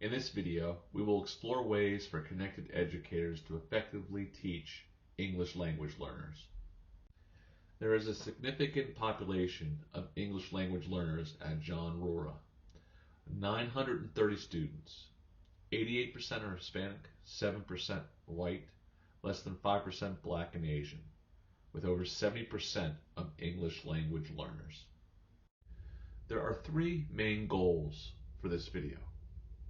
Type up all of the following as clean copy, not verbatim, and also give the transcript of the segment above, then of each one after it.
In this video, we will explore ways for connected educators to effectively teach English language learners. There is a significant population of English language learners at John Ruhrah. 930 students. 88% are Hispanic, 7% white, less than 5% Black and Asian, with over 70% of English language learners. There are three main goals for this video: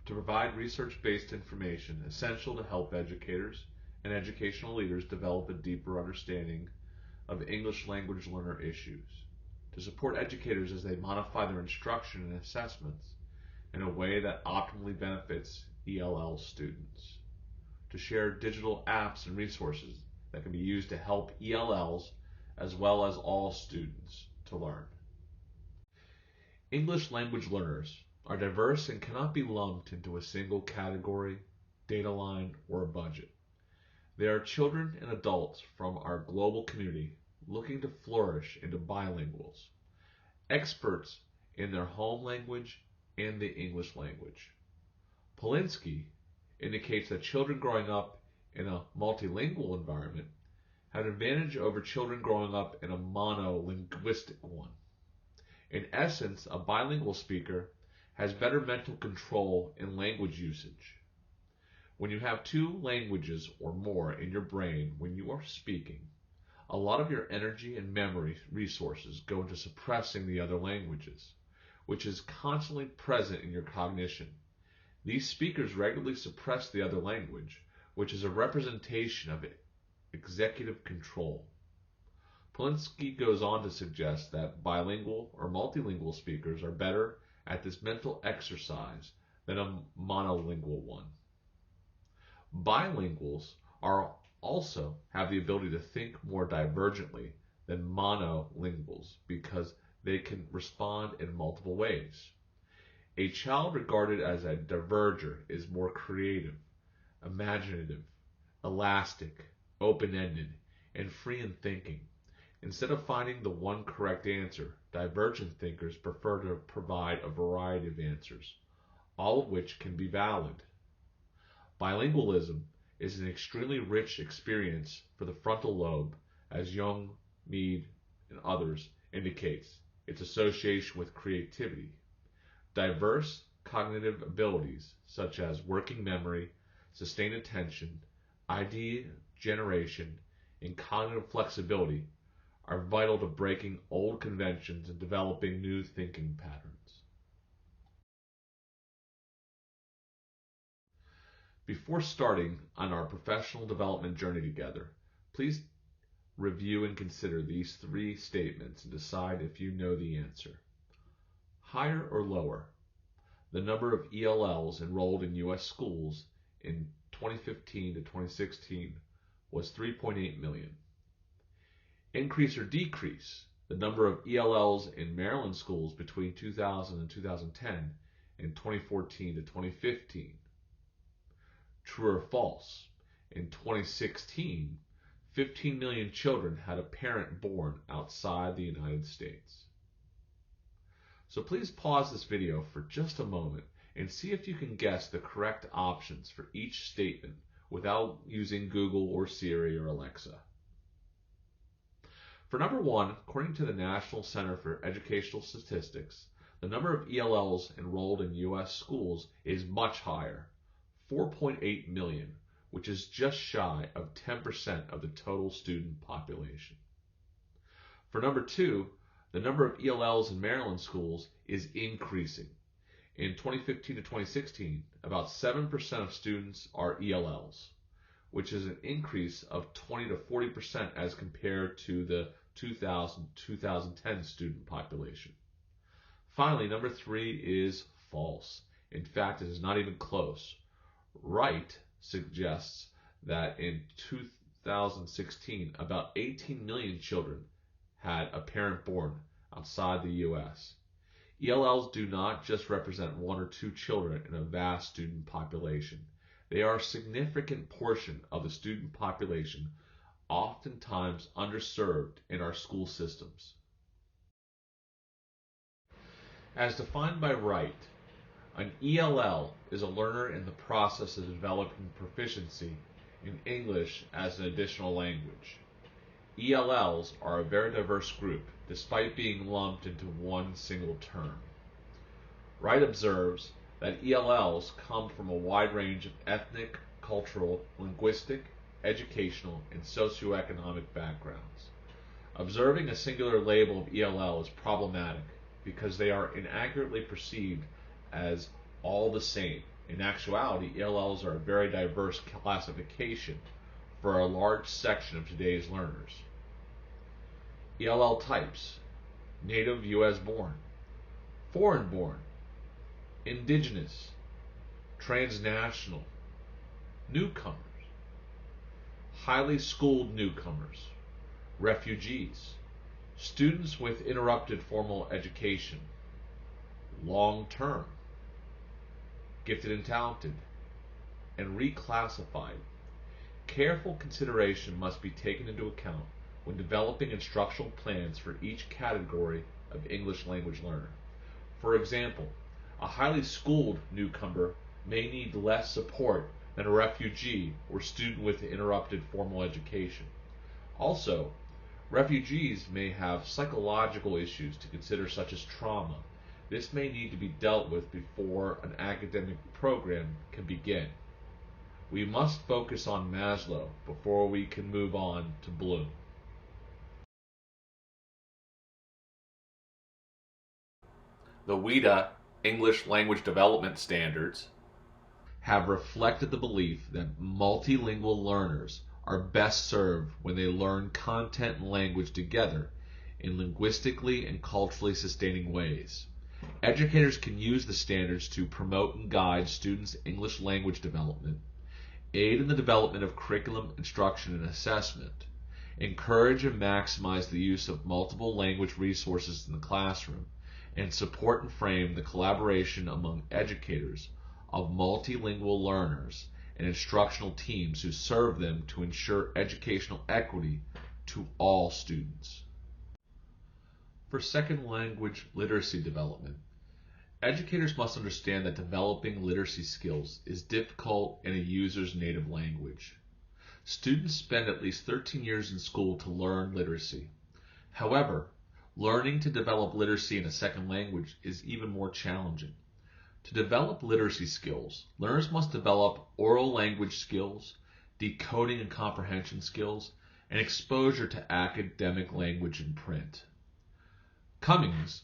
to provide research-based information essential to help educators and educational leaders develop a deeper understanding of English language learner issues, to support educators as they modify their instruction and assessments in a way that optimally benefits ELL students, to share digital apps and resources that can be used to help ELLs as well as all students to learn. English language learners are diverse and cannot be lumped into a single category, data line, or a budget. They are children and adults from our global community looking to flourish into bilinguals, experts in their home language and the English language. Polinsky indicates that children growing up in a multilingual environment have an advantage over children growing up in a monolinguistic one. In essence, a bilingual speaker has better mental control in language usage. When you have two languages or more in your brain when you are speaking, a lot of your energy and memory resources go into suppressing the other languages, which is constantly present in your cognition. These speakers regularly suppress the other language, which is a representation of executive control. Polinsky goes on to suggest that bilingual or multilingual speakers are better at this mental exercise than a monolingual one. Bilinguals also have the ability to think more divergently than monolinguals because they can respond in multiple ways. A child regarded as a diverger is more creative, imaginative, elastic, open-ended, and free in thinking. Instead of finding the one correct answer, divergent thinkers prefer to provide a variety of answers, all of which can be valid. Bilingualism is an extremely rich experience for the frontal lobe, as Young, Mead, and others indicates its association with creativity. Diverse cognitive abilities such as working memory, sustained attention, idea generation, and cognitive flexibility are vital to breaking old conventions and developing new thinking patterns. Before starting on our professional development journey together, please review and consider these three statements and decide if you know the answer. Higher or lower? The number of ELLs enrolled in U.S. schools in 2015 to 2016 was 3.8 million. Increase or decrease? The number of ELLs in Maryland schools between 2000 and 2010 and 2014 to 2015. True or false? In 2016, 15 million children had a parent born outside the United States. So please pause this video for just a moment and see if you can guess the correct options for each statement without using Google or Siri or Alexa. For number one, according to the National Center for Educational Statistics, the number of ELLs enrolled in U.S. schools is much higher, 4.8 million, which is just shy of 10% of the total student population. For number two, the number of ELLs in Maryland schools is increasing. In 2015 to 2016, about 7% of students are ELLs, which is an increase of 20 to 40% as compared to the 2000-2010 student population. Finally, number three is false. In fact, it is not even close. Right suggests that in 2016, about 18 million children had a parent born outside the U.S. ELLs do not just represent one or two children in a vast student population. They are a significant portion of the student population, oftentimes underserved in our school systems. As defined by Wright, An ELL is a learner in the process of developing proficiency in English as an additional language. ELLs are a very diverse group, despite being lumped into one single term. Wright observes that ELLs come from a wide range of ethnic, cultural, linguistic, educational, and socioeconomic backgrounds. Observing a singular label of ELL is problematic because they are inaccurately perceived as all the same. In actuality, ELLs are a very diverse classification for a large section of today's learners. ELL types: native U.S. born, foreign born, indigenous, transnational, newcomers, highly schooled newcomers, refugees, students with interrupted formal education, long-term, gifted and talented, and reclassified. Careful consideration must be taken into account when developing instructional plans for each category of English language learner. For example, a highly schooled newcomer may need less support than a refugee or student with interrupted formal education. Also, refugees may have psychological issues to consider, such as trauma. This may need to be dealt with before an academic program can begin. We must focus on Maslow before we can move on to Bloom. The WIDA English Language Development Standards have reflected the belief that multilingual learners are best served when they learn content and language together in linguistically and culturally sustaining ways. Educators can use the standards to promote and guide students' English language development, aid in the development of curriculum, instruction, and assessment, encourage and maximize the use of multiple language resources in the classroom, and support and frame the collaboration among educators of multilingual learners and instructional teams who serve them to ensure educational equity to all students. For second language literacy development, educators must understand that developing literacy skills is difficult in a user's native language. Students spend at least 13 years in school to learn literacy. However, learning to develop literacy in a second language is even more challenging. To develop literacy skills, learners must develop oral language skills, decoding and comprehension skills, and exposure to academic language in print. Cummings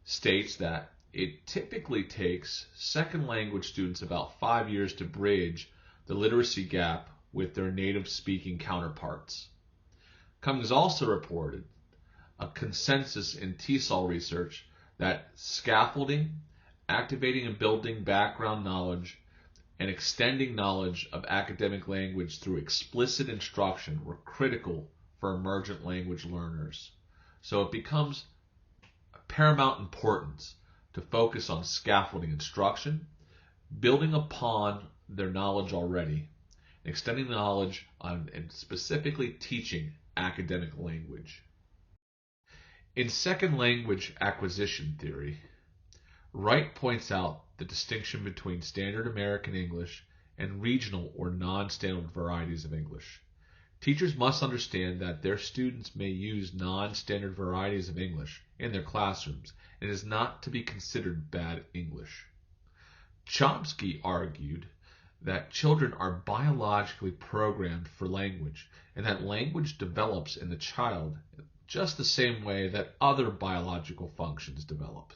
states that it typically takes second language students about 5 years to bridge the literacy gap with their native speaking counterparts. Cummings also reported a consensus in TESOL research that scaffolding, activating and building background knowledge, and extending knowledge of academic language through explicit instruction were critical for emergent language learners. So it becomes of paramount importance to focus on scaffolding instruction, building upon their knowledge already, extending knowledge on, and specifically teaching academic language. In second language acquisition theory, Wright points out the distinction between standard American English and regional or non-standard varieties of English. Teachers must understand that their students may use non-standard varieties of English in their classrooms, and it is not to be considered bad English. Chomsky argued that children are biologically programmed for language, and that language develops in the child just the same way that other biological functions develop.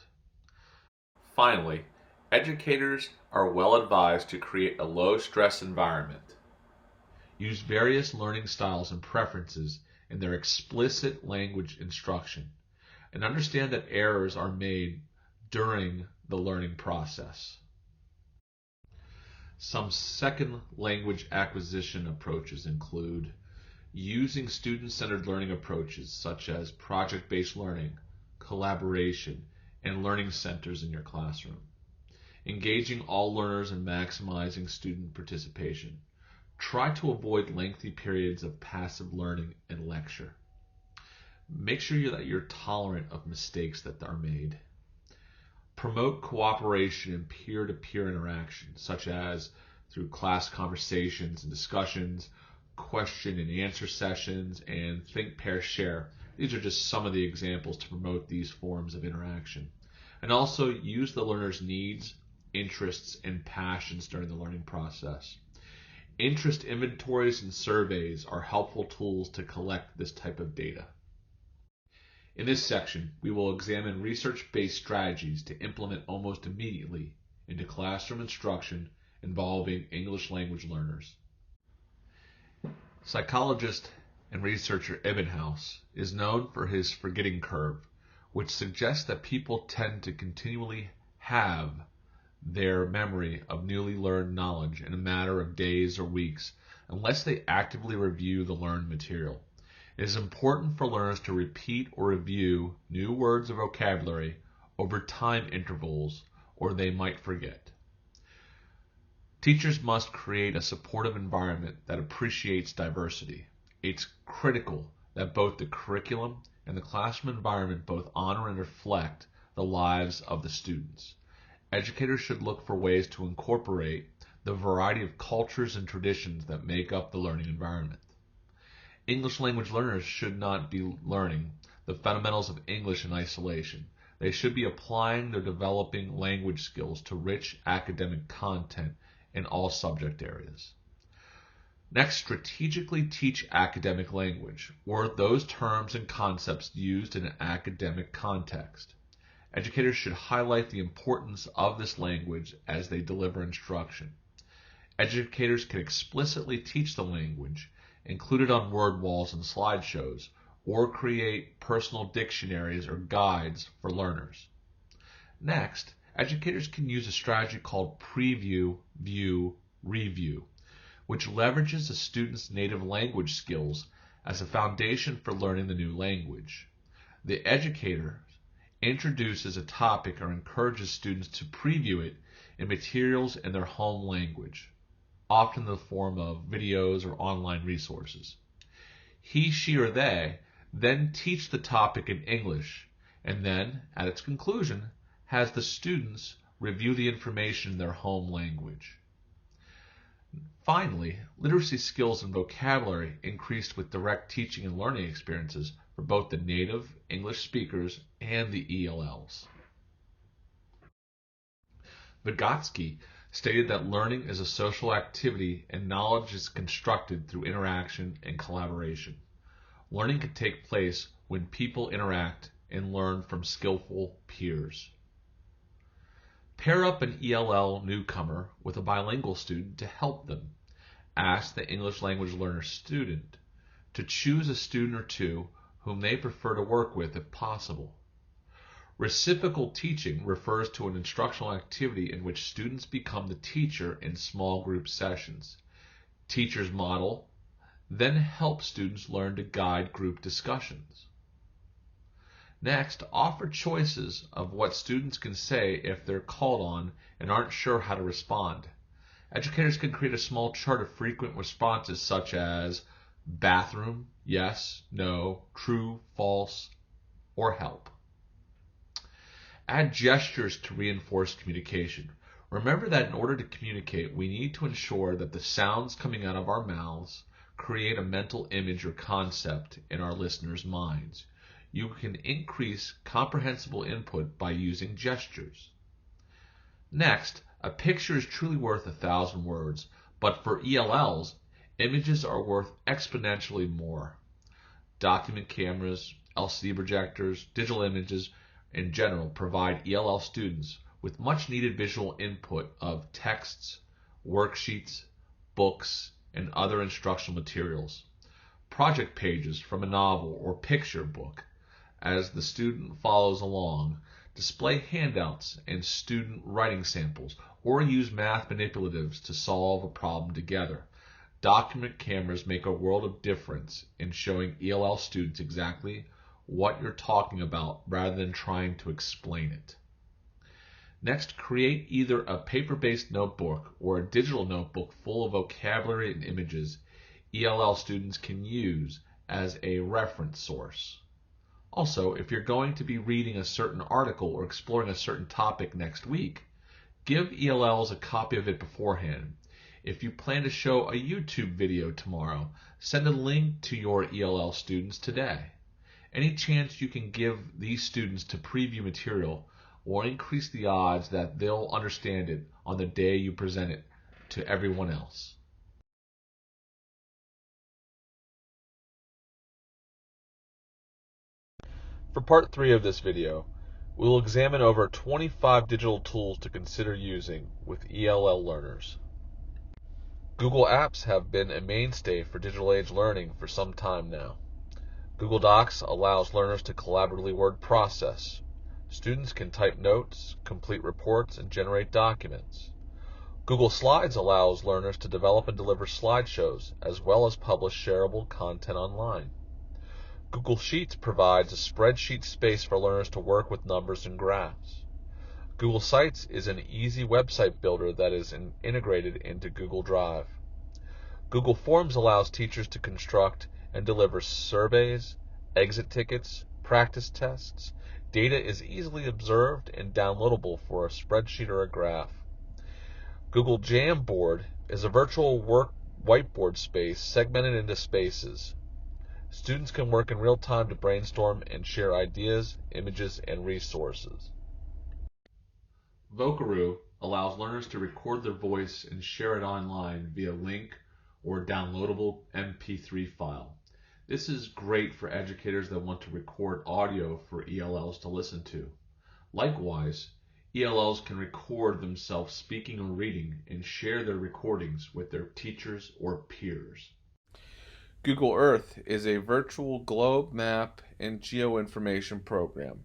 Finally, educators are well advised to create a low-stress environment. Use various learning styles and preferences in their explicit language instruction, and understand that errors are made during the learning process. Some second language acquisition approaches include using student-centered learning approaches such as project-based learning, collaboration, and learning centers in your classroom. Engaging all learners and maximizing student participation. Try to avoid lengthy periods of passive learning and lecture. Make sure that you're tolerant of mistakes that are made. Promote cooperation and peer-to-peer interaction, such as through class conversations and discussions, question and answer sessions, and think, pair, share. These are just some of the examples to promote these forms of interaction. And also use the learner's needs, interests, and passions during the learning process. Interest inventories and surveys are helpful tools to collect this type of data. In this section, we will examine research-based strategies to implement almost immediately into classroom instruction involving English language learners. Psychologist and researcher Ebbinghaus is known for his forgetting curve, which suggests that people tend to continually have their memory of newly learned knowledge in a matter of days or weeks unless they actively review the learned material. It is important for learners to repeat or review new words or vocabulary over time intervals, or they might forget. Teachers must create a supportive environment that appreciates diversity. It's critical that both the curriculum and the classroom environment both honor and reflect the lives of the students. Educators should look for ways to incorporate the variety of cultures and traditions that make up the learning environment. English language learners should not be learning the fundamentals of English in isolation. They should be applying their developing language skills to rich academic content in all subject areas. Next, strategically teach academic language, or those terms and concepts used in an academic context. Educators should highlight the importance of this language as they deliver instruction. Educators can explicitly teach the language, include it on word walls and slideshows, or create personal dictionaries or guides for learners. Next, educators can use a strategy called preview, view, review, which leverages a student's native language skills as a foundation for learning the new language. The educator introduces a topic or encourages students to preview it in materials in their home language, often in the form of videos or online resources. He, she, or they then teach the topic in English, and then, at its conclusion, has the students review the information in their home language. Finally, literacy skills and vocabulary increased with direct teaching and learning experiences for both the native English speakers and the ELLs. Vygotsky stated that learning is a social activity and knowledge is constructed through interaction and collaboration. Learning can take place when people interact and learn from skillful peers. Pair up an ELL newcomer with a bilingual student to help them. Ask the English language learner student to choose a student or two whom they prefer to work with if possible. Reciprocal teaching refers to an instructional activity in which students become the teacher in small group sessions. Teachers model, then help students learn to guide group discussions. Next, offer choices of what students can say if they're called on and aren't sure how to respond. Educators can create a small chart of frequent responses such as bathroom, yes, no, true, false, or help. Add gestures to reinforce communication. Remember that in order to communicate, we need to ensure that the sounds coming out of our mouths create a mental image or concept in our listeners' minds. You can increase comprehensible input by using gestures. Next, a picture is truly worth 1,000 words, but for ELLs, images are worth exponentially more. Document cameras, LCD projectors, digital images in general provide ELL students with much needed visual input of texts, worksheets, books, and other instructional materials. Project pages from a novel or picture book, as the student follows along, display handouts and student writing samples, or use math manipulatives to solve a problem together. Document cameras make a world of difference in showing ELL students exactly what you're talking about rather than trying to explain it. Next, create either a paper-based notebook or a digital notebook full of vocabulary and images ELL students can use as a reference source. Also, if you're going to be reading a certain article or exploring a certain topic next week, give ELLs a copy of it beforehand. If you plan to show a YouTube video tomorrow, send a link to your ELL students today. Any chance you can give these students to preview material will increase the odds that they'll understand it on the day you present it to everyone else. For part 3 of this video, we will examine over 25 digital tools to consider using with ELL learners. Google Apps have been a mainstay for digital age learning for some time now. Google Docs allows learners to collaboratively word process. Students can type notes, complete reports, and generate documents. Google Slides allows learners to develop and deliver slideshows, as well as publish shareable content online. Google Sheets provides a spreadsheet space for learners to work with numbers and graphs. Google Sites is an easy website builder that is integrated into Google Drive. Google Forms allows teachers to construct and deliver surveys, exit tickets, practice tests. Data is easily observed and downloadable for a spreadsheet or a graph. Google Jamboard is a virtual whiteboard space segmented into spaces. Students can work in real time to brainstorm and share ideas, images, and resources. Vocaroo allows learners to record their voice and share it online via link or downloadable MP3 file. This is great for educators that want to record audio for ELLs to listen to. Likewise, ELLs can record themselves speaking or reading and share their recordings with their teachers or peers. Google Earth is a virtual globe map and geoinformation program.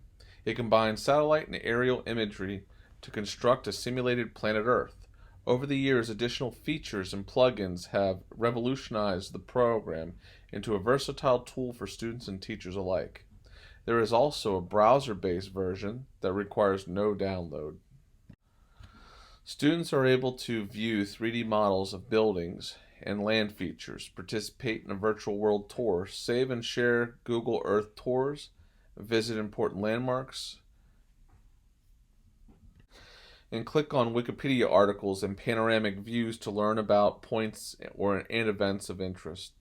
It combines satellite and aerial imagery to construct a simulated planet Earth. Over the years, additional features and plugins have revolutionized the program into a versatile tool for students and teachers alike. There is also a browser-based version that requires no download. Students are able to view 3D models of buildings and land features, participate in a virtual world tour, save and share Google Earth tours, visit important landmarks, and click on Wikipedia articles and panoramic views to learn about points and events of interest.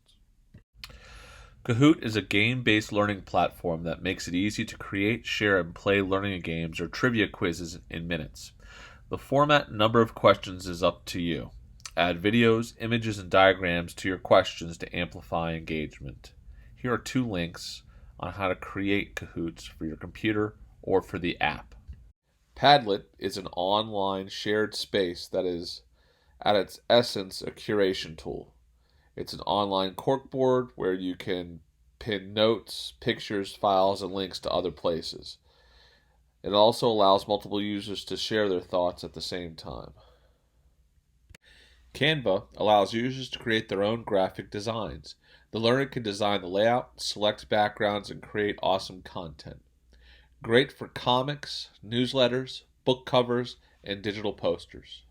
Kahoot is a game-based learning platform that makes it easy to create, share, and play learning games or trivia quizzes in minutes. The format and number of questions is up to you. Add videos, images, and diagrams to your questions to amplify engagement. Here are 2 links on how to create Kahoots for your computer or for the app. Padlet is an online shared space that is, at its essence, a curation tool. It's an online corkboard where you can pin notes, pictures, files, and links to other places. It also allows multiple users to share their thoughts at the same time. Canva allows users to create their own graphic designs. The learner can design the layout, select backgrounds, and create awesome content. Great for comics, newsletters, book covers, and digital posters.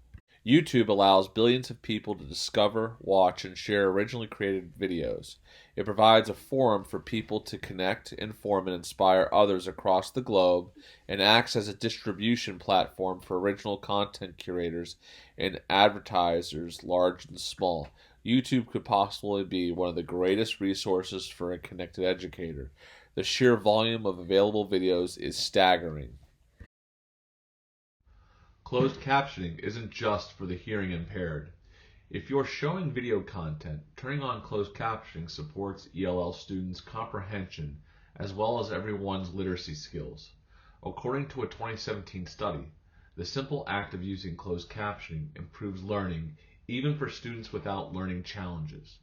YouTube allows billions of people to discover, watch, and share originally created videos. It provides a forum for people to connect, inform, and inspire others across the globe, and acts as a distribution platform for original content curators and advertisers large and small. YouTube could possibly be one of the greatest resources for a connected educator. The sheer volume of available videos is staggering. Closed captioning isn't just for the hearing impaired. If you're showing video content, turning on closed captioning supports ELL students' comprehension as well as everyone's literacy skills. According to a 2017 study, the simple act of using closed captioning improves learning even for students without learning challenges.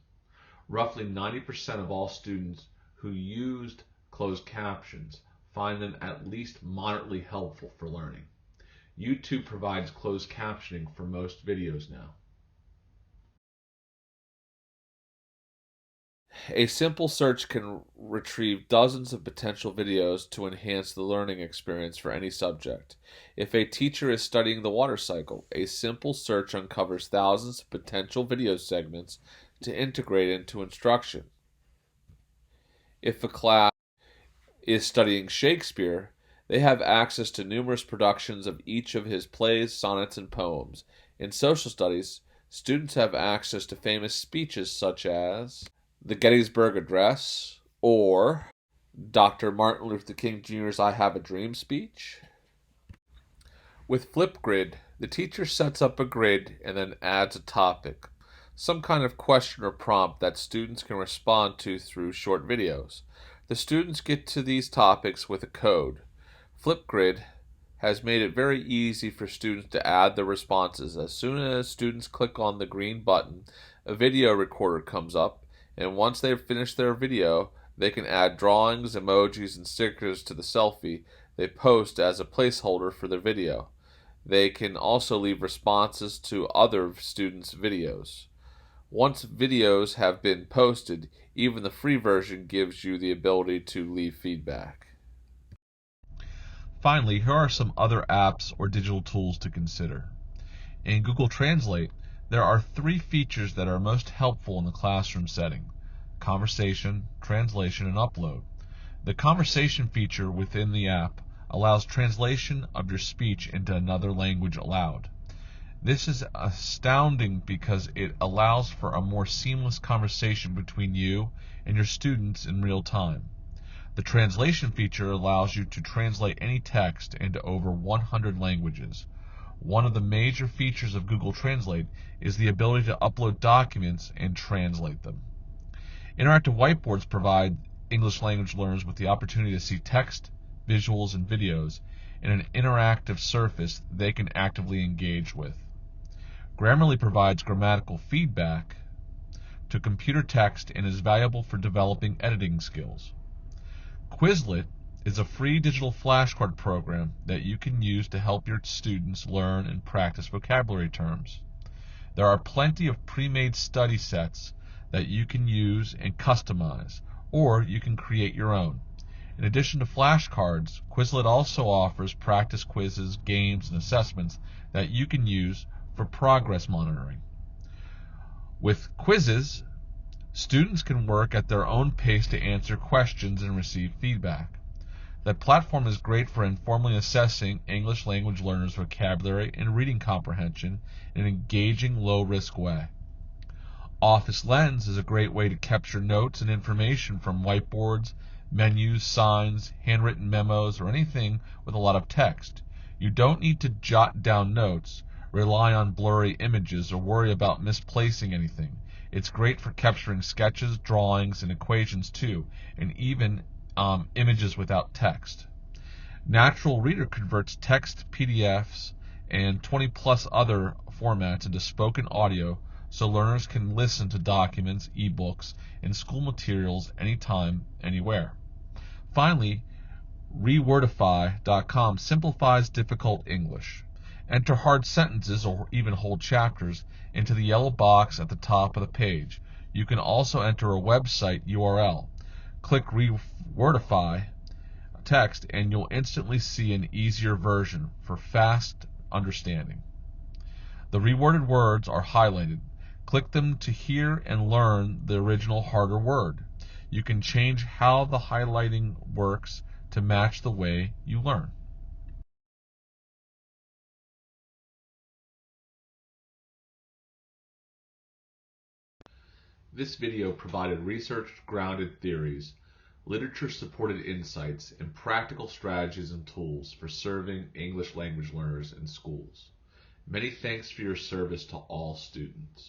Roughly 90% of all students who used closed captions find them at least moderately helpful for learning. YouTube provides closed captioning for most videos now. A simple search can retrieve dozens of potential videos to enhance the learning experience for any subject. If a teacher is studying the water cycle, a simple search uncovers thousands of potential video segments to integrate into instruction. If a class is studying Shakespeare, they have access to numerous productions of each of his plays, sonnets, and poems. In social studies, students have access to famous speeches such as the Gettysburg Address or Dr. Martin Luther King Jr.'s I Have a Dream speech. With Flipgrid, the teacher sets up a grid and then adds a topic, some kind of question or prompt that students can respond to through short videos. The students get to these topics with a code. Flipgrid has made it very easy for students to add their responses. As soon as students click on the green button, a video recorder comes up, and once they've finished their video, they can add drawings, emojis, and stickers to the selfie they post as a placeholder for their video. They can also leave responses to other students' videos. Once videos have been posted, even the free version gives you the ability to leave feedback. Finally, here are some other apps or digital tools to consider. In Google Translate, there are 3 features that are most helpful in the classroom setting: conversation, translation, and upload. The conversation feature within the app allows translation of your speech into another language aloud. This is astounding because it allows for a more seamless conversation between you and your students in real time. The translation feature allows you to translate any text into over 100 languages. One of the major features of Google Translate is the ability to upload documents and translate them. Interactive whiteboards provide English language learners with the opportunity to see text, visuals, and videos in an interactive surface they can actively engage with. Grammarly provides grammatical feedback to computer text and is valuable for developing editing skills. Quizlet is a free digital flashcard program that you can use to help your students learn and practice vocabulary terms. There are plenty of pre-made study sets that you can use and customize, or you can create your own. In addition to flashcards, Quizlet also offers practice quizzes, games, and assessments that you can use for progress monitoring. With quizzes, students can work at their own pace to answer questions and receive feedback. The platform is great for informally assessing English language learners' vocabulary and reading comprehension in an engaging, low-risk way. Office Lens is a great way to capture notes and information from whiteboards, menus, signs, handwritten memos, or anything with a lot of text. You don't need to jot down notes, rely on blurry images, or worry about misplacing anything. It's great for capturing sketches, drawings, and equations too, and even images without text. Natural Reader converts text, PDFs, and 20 plus other formats into spoken audio so learners can listen to documents, ebooks, and school materials anytime, anywhere. Finally, rewordify.com simplifies difficult English. Enter hard sentences or even whole chapters into the yellow box at the top of the page. You can also enter a website URL. Click Rewordify text and you'll instantly see an easier version for fast understanding. The reworded words are highlighted. Click them to hear and learn the original harder word. You can change how the highlighting works to match the way you learn. This video provided research-grounded theories, literature-supported insights, and practical strategies and tools for serving English language learners in schools. Many thanks for your service to all students.